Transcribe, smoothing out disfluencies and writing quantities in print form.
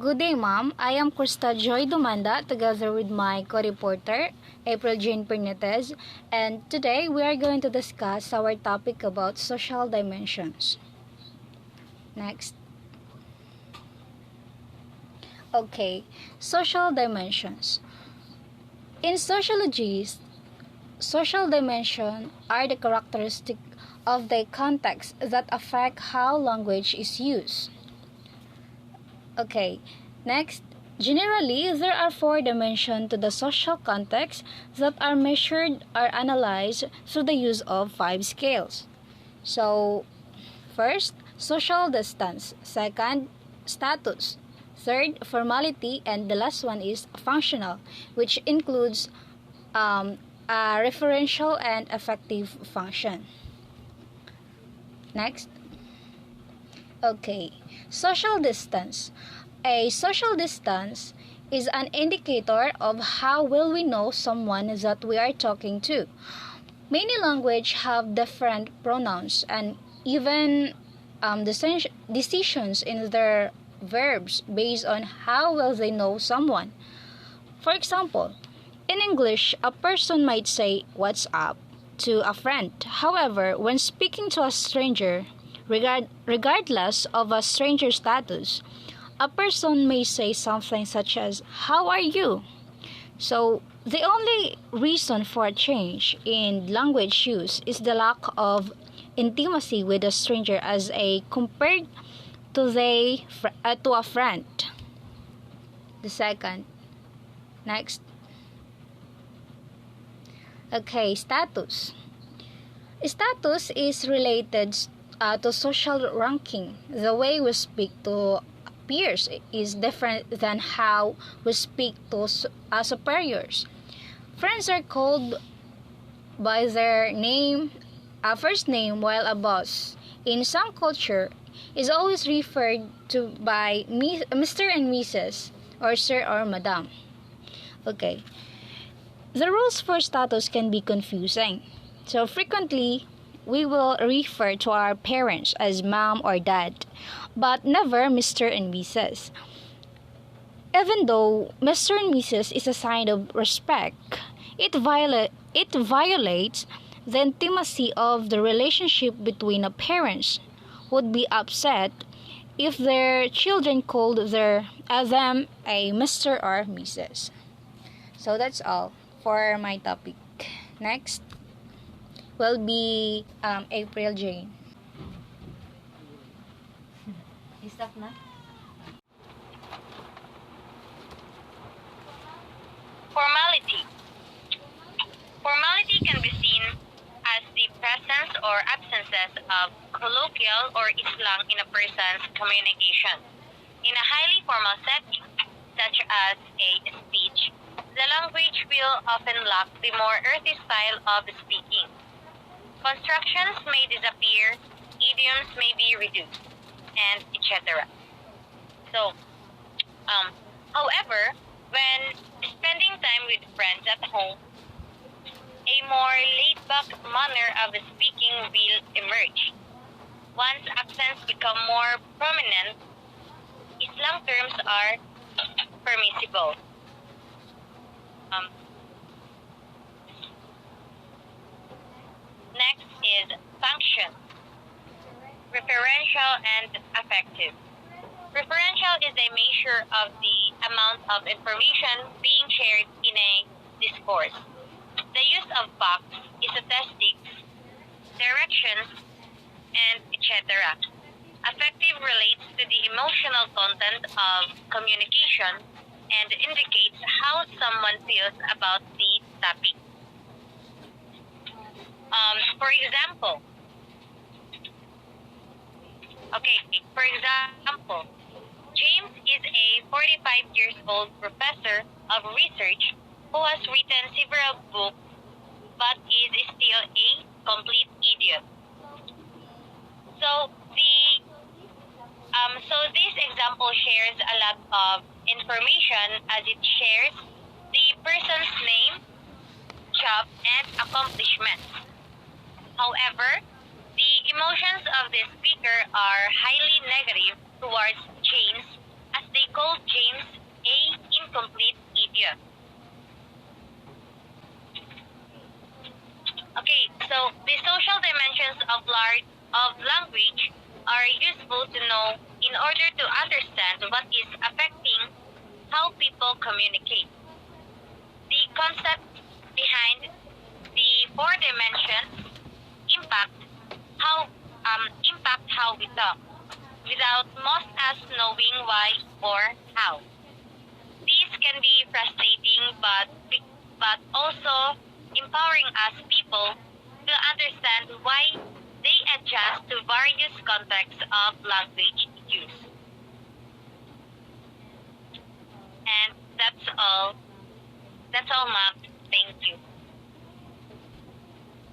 Good day, ma'am. I am Krista Joy Dumanda together with my co-reporter, April Jane Pernetes, and today we are going to discuss our topic about social dimensions. Next. Okay, social dimensions. In sociology, social dimensions are the characteristics of the context that affect how language is used. Okay, next. Generally, there are four dimensions to the social context that are measured or analyzed through the use of five scales. So, first, social distance. Second, status. Third, formality. And the last one is functional, which includes a referential and affective function. Next. Okay, social distance. A social distance is an indicator of how well we know someone that we are talking to. Many languages have different pronouns and even decisions in their verbs based on how well they know someone. For example, in English, a person might say, "What's up?" to a friend. However, when speaking to a stranger, regardless of a stranger's status, a person may say something such as, "How are you?" So, the only reason for a change in language use is the lack of intimacy with a stranger as a compared to a friend. The second. Next. Okay, status. Status is related to social ranking. The way we speak to peers is different than how we speak to superiors. Friends are called by their first name, while a boss, in some culture, is always referred to by Mr. and Mrs. or Sir or Madam. Okay. The rules for status can be confusing. So frequently, we will refer to our parents as mom or dad, but never Mr. and Mrs. Even though Mr. and Mrs. is a sign of respect, it violates the intimacy of the relationship between a parents would be upset if their children called them a Mr. or Mrs. So that's all for my topic. Next will be April Jane. Stop na? Formality. Formality can be seen as the presence or absences of colloquial or slang in a person's communication. In a highly formal setting, such as a speech, the language will often lack the more earthy style of speaking. Constructions may disappear, idioms may be reduced, and etc. So, however, when spending time with friends at home, a more laid-back manner of speaking will emerge. Once accents become more prominent, slang terms are permissible. Next is function. Referential and affective. Referential is a measure of the amount of information being shared in a discourse. The use of facts, statistics, directions, and etc. Affective relates to the emotional content of communication and indicates how someone feels about the topic. For example, James is a 45 years old professor of research who has written several books but is still a complete idiot. So this example shares a lot of information as it shares the person's name, job, and accomplishments. However, the emotions of the speaker are highly negative towards James as they called James a incomplete idiot. Okay, so the social dimensions of language are useful to know in order to understand what is affecting how people communicate. The concept behind the four dimensions impact how we talk, without most us knowing why or how. These can be frustrating, but also empowering us people to understand why they adjust to various contexts of language use. And that's all. That's all, Mom. Thank you.